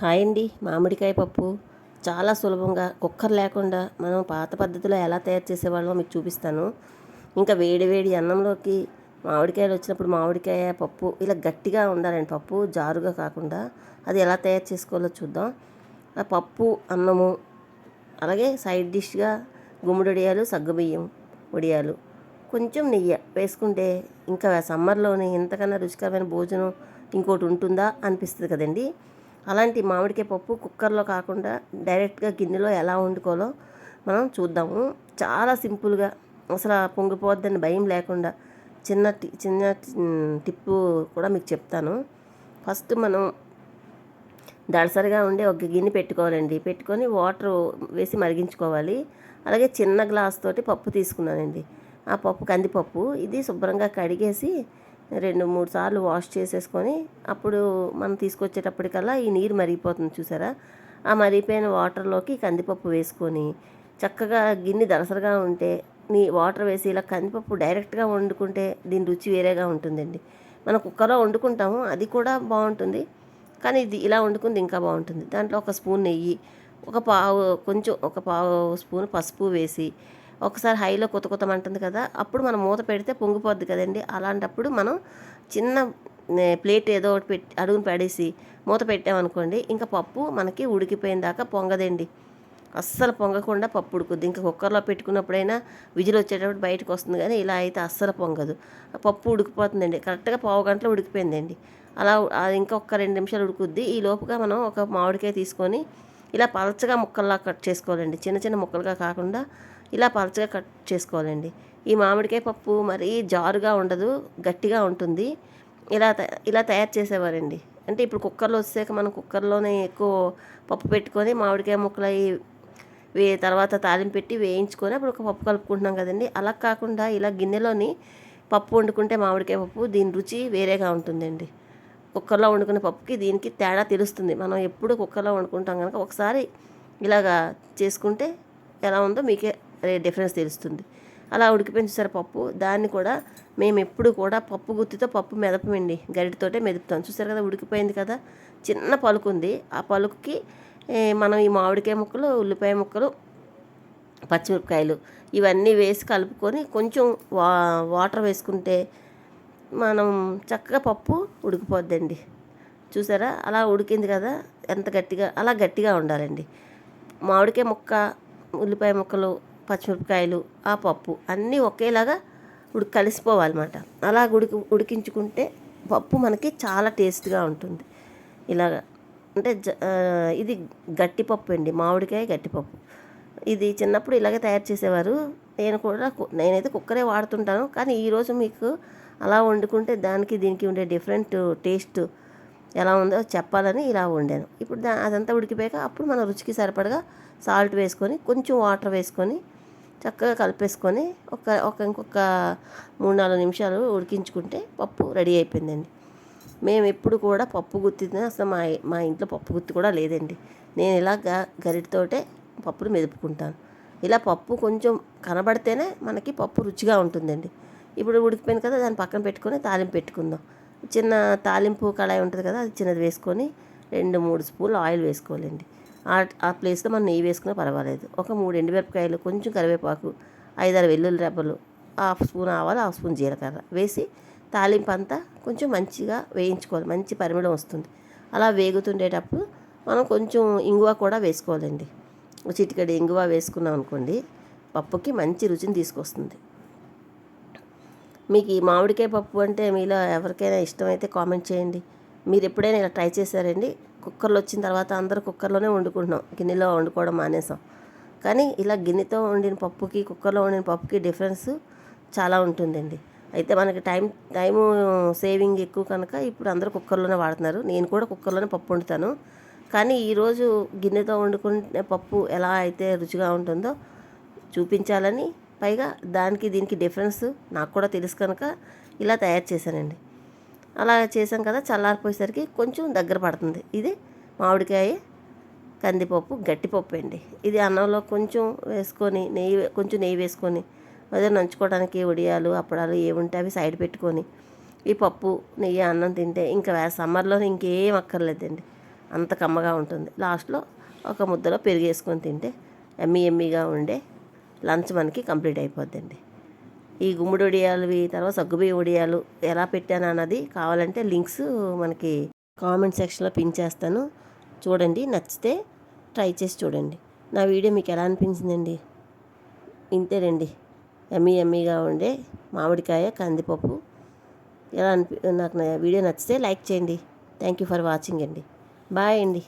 Hi అండి. మామిడికాయ పప్పు చాలా సులభంగా కుక్కర్ లేకుండా మనం పాత పద్ధతిలో ఎలా తయారు చేసేవాళ్ళమో మీకు చూపిస్తాను. ఇంకా వేడి వేడి అన్నంలోకి మామిడికాయలు వచ్చినప్పుడు మామిడికాయ పప్పు ఇలా గట్టిగా ఉండాలండి. పప్పు జారుగా కాకుండా అది ఎలా తయారు చేసుకోవాలో చూద్దాం. ఆ పప్పు అన్నము అలాగే సైడ్ డిష్గా గుమ్మడి వడియాలు, సగ్గుబియ్యం వడియాలు, కొంచెం నెయ్యి వేసుకుంటే ఇంకా సమ్మర్లోని ఇంతకన్నా రుచికరమైన భోజనం ఇంకోటి ఉంటుందా అనిపిస్తుంది కదండి. అలాంటి మామిడికాయ పప్పు కుక్కర్లో కాకుండా డైరెక్ట్గా గిన్నెలో ఎలా వండుకోవాలో మనం చూద్దాము. చాలా సింపుల్గా అసలు పొంగిపోద్దని భయం లేకుండా చిన్న టిప్పు కూడా మీకు చెప్తాను. ఫస్ట్ మనం దళసరిగా ఉండే ఒక గిన్నె పెట్టుకోవాలండి. పెట్టుకొని వాటర్ వేసి మరిగించుకోవాలి. అలాగే చిన్న గ్లాస్ తోటి పప్పు తీసుకున్నానండి. ఆ పప్పు కందిపప్పు ఇది శుభ్రంగా కడిగేసి 2-3 సార్లు వాష్ చేసేసుకొని అప్పుడు మనం తీసుకొచ్చేటప్పటికల్లా ఈ నీరు మరిగిపోతుంది చూసారా. ఆ మరిగిపోయిన వాటర్లోకి కందిపప్పు వేసుకొని చక్కగా గిన్నె దలసరిగా ఉంటే వాటర్ వేసి ఇలా కందిపప్పు డైరెక్ట్గా వండుకుంటే దీని రుచి వేరేగా ఉంటుందండి. మనం కుక్కర్లో వండుకుంటాము, అది కూడా బాగుంటుంది, కానీ ఇది ఇలా వండుకుంది ఇంకా బాగుంటుంది. దాంట్లో ఒక స్పూన్ నెయ్యి, ఒక పావు స్పూన్ పసుపు వేసి ఒకసారి హైలో కొత్త మంటుంది కదా, అప్పుడు మనం మూత పెడితే పొంగిపోద్ది కదండి. అలాంటప్పుడు మనం చిన్న ప్లేట్ ఏదో ఒకటి పెట్టి అడుగును పడేసి మూత పెట్టామనుకోండి, ఇంకా పప్పు మనకి ఉడికిపోయిన దాకా పొంగదండి. అస్సలు పొంగకుండా పప్పు ఉడుకుద్ది. ఇంకా కుక్కర్లో పెట్టుకున్నప్పుడైనా విజిల్ వచ్చేటప్పుడు బయటకు వస్తుంది, కానీ ఇలా అయితే అస్సలు పొంగదు. ఆ పప్పు ఉడికిపోతుందండి. కరెక్ట్గా పావు గంటలో ఉడికిపోయిందండి. అలా అది ఇంకొక 2 నిమిషాలు ఉడుకుద్ది. ఈ లోపుగా మనం ఒక మామిడికాయ తీసుకొని ఇలా పలచగా ముక్కల్లా కట్ చేసుకోవాలండి. చిన్న చిన్న ముక్కలుగా కాకుండా ఇలా పలచగా కట్ చేసుకోవాలండి. ఈ మామిడికాయ పప్పు మరీ జారుగా ఉండదు, గట్టిగా ఉంటుంది. ఇలా తయారు చేసేవారండి. అంటే ఇప్పుడు కుక్కర్లో వచ్చాక మనం కుక్కర్లోనే ఎక్కువ పప్పు పెట్టుకొని మామిడికాయ ముక్కలు తర్వాత తాలింపు పెట్టి వేయించుకొని అప్పుడు ఒక పప్పు కలుపుకుంటున్నాం కదండి. అలా కాకుండా ఇలా గిన్నెలోని పప్పు వండుకుంటే మామిడికాయ పప్పు దీని రుచి వేరేగా ఉంటుందండి. కుక్కర్లో వండుకునే పప్పుకి దీనికి తేడా తెలుస్తుంది. మనం ఎప్పుడు కుక్కర్లో వండుకుంటాం కనుక ఒకసారి ఇలాగా చేసుకుంటే ఎలా ఉందో మీకే డిఫరెన్స్ తెలుస్తుంది. అలా ఉడికిపోయిన చూసారా పప్పు, దాన్ని కూడా మేము ఎప్పుడు కూడా పప్పు గుత్తితో పప్పు మెదపమండి, గరిటతోటే మెదుపుతాం. చూసారు కదా, ఉడికిపోయింది కదా, చిన్న పలుకు ఉంది. ఆ పలుకుకి మనం ఈ మామిడికాయ ముక్కలు, ఉల్లిపాయ ముక్కలు, పచ్చిమిరపకాయలు ఇవన్నీ వేసి కలుపుకొని కొంచెం వాటర్ వేసుకుంటే మనం చక్కగా పప్పు ఉడికిపోద్దండి. చూసారా, అలా ఉడికింది కదా, ఎంత గట్టిగా, అలా గట్టిగా ఉండాలండి. మామిడికాయ ముక్క, ఉల్లిపాయ ముక్కలు, పచ్చిమిరపకాయలు, ఆ పప్పు అన్నీ ఒకేలాగా కలిసిపోవాలన్నమాట. అలా ఉడికించుకుంటే పప్పు మనకి చాలా టేస్ట్గా ఉంటుంది. ఇలాగా అంటే ఇది గట్టిపప్పు అండి, మామిడికాయ గట్టిపప్పు. ఇది చిన్నప్పుడు ఇలాగే తయారు చేసేవారు. నేనైతే కుక్కరే వాడుతుంటాను, కానీ ఈరోజు మీకు అలా వండుకుంటే దానికి దీనికి ఉండే డిఫరెంట్ టేస్ట్ ఎలా ఉందో చెప్పాలని ఇలా వండాను. ఇప్పుడు అదంతా ఉడికిపోయాక అప్పుడు మన రుచికి సరిపడగా సాల్ట్ వేసుకొని కొంచెం వాటర్ వేసుకొని చక్కగా కలిపేసుకొని ఇంకొక 3-4 నిమిషాలు ఉడికించుకుంటే పప్పు రెడీ అయిపోయిందండి. మేము ఎప్పుడు కూడా పప్పు గుత్తిన అసలు మా ఇంట్లో పప్పు గుత్తి కూడా లేదండి. నేను ఇలాగా గరిటతోటే పప్పును మెదుపుకుంటాను. ఇలా పప్పు కొంచెం కనబడితేనే మనకి పప్పు రుచిగా ఉంటుందండి. ఇప్పుడు ఉడికిపోయింది కదా, దాన్ని పక్కన పెట్టుకొని తాలింపు పెట్టుకుందాం. చిన్న తాలింపు కళాయి ఉంటుంది కదా, అది చిన్నది వేసుకొని 2-3 స్పూన్లు ఆయిల్ వేసుకోవాలండి. ఆ ప్లేస్లో మనం నెయ్యి వేసుకున్నా పర్వాలేదు. ఒక 3 ఎండుమిరపకాయలు, కొంచెం కరివేపాకు, 5-6 వెల్లుల్లి రెబ్బలు, హాఫ్ స్పూన్ ఆవాలు, హాఫ్ స్పూన్ జీలకర్ర వేసి తాలింపు అంతా కొంచెం మంచిగా వేయించుకోవాలి. మంచి పరిమళం వస్తుంది. అలా వేగుతుండేటప్పుడు మనం కొంచెం ఇంగువ కూడా వేసుకోవాలండి. చిటికెడు ఇంగువ వేసుకున్నాం అనుకోండి, పప్పుకి మంచి రుచిని తీసుకొస్తుంది. మీకు ఈ మామిడికాయ పప్పు అంటే మీలో ఎవరికైనా ఇష్టమైతే కామెంట్ చేయండి. మీరు ఎప్పుడైనా ఇలా ట్రై చేశారండి? కుక్కర్లో వచ్చిన తర్వాత అందరూ కుక్కర్లోనే వండుకుంటున్నాం, గిన్నెలో వండుకోవడం మానేసాం. కానీ ఇలా గిన్నెతో వండిన పప్పుకి కుక్కర్లో వండిన పప్పుకి డిఫరెన్స్ చాలా ఉంటుందండి. అయితే మనకి టైము సేవింగ్ ఎక్కువ కనుక ఇప్పుడు అందరూ కుక్కర్లోనే వాడుతున్నారు. నేను కూడా కుక్కర్లోనే పప్పు వండుతాను. కానీ ఈరోజు గిన్నెతో వండుకునే పప్పు ఎలా అయితే రుచిగా ఉంటుందో చూపించాలని, పైగా దానికి దీనికి డిఫరెన్స్ నాకు కూడా తెలుసు కనుక ఇలా తయారు చేశానండి. అలా చేసాం కదా, చల్లారిపోయేసరికి కొంచెం దగ్గర పడుతుంది. ఇది మామిడికాయ కందిపప్పు గట్టిపప్పు అండి. ఇది అన్నంలో కొంచెం వేసుకొని కొంచెం నెయ్యి వేసుకొని అదే నంచుకోవడానికి వడియాలు, అప్పడాలు ఏముంటే అవి సైడ్ పెట్టుకొని ఈ పప్పు నెయ్యి అన్నం తింటే ఇంకా సమ్మర్లో ఇంకేం అక్కర్లేదండి. అంత కమ్మగా ఉంటుంది. లాస్ట్లో ఒక ముద్దలో పెరుగు వేసుకొని తింటే ఎమ్మీ ఎమ్మీగా ఉండే లంచ్ మనకి కంప్లీట్ అయిపోద్దండి. ఈ గుమ్మడి వడియాలువి తర్వాత సగ్గుబియ్యం వడియాలు ఎలా పెట్టాను అన్నది కావాలంటే లింక్స్ మనకి కామెంట్ సెక్షన్లో పిన్ చేస్తాను, చూడండి. నచ్చితే ట్రై చేసి చూడండి. నా వీడియో మీకు ఎలా అనిపించిందండి? ఇంతేనండి, ఎమ్మీ ఎమ్మీగా ఉండే మామిడికాయ కందిపప్పు. నాకు నా వీడియో నచ్చితే లైక్ చేయండి. థ్యాంక్ యూ ఫర్ వాచింగ్ అండి. బాయ్ అండి.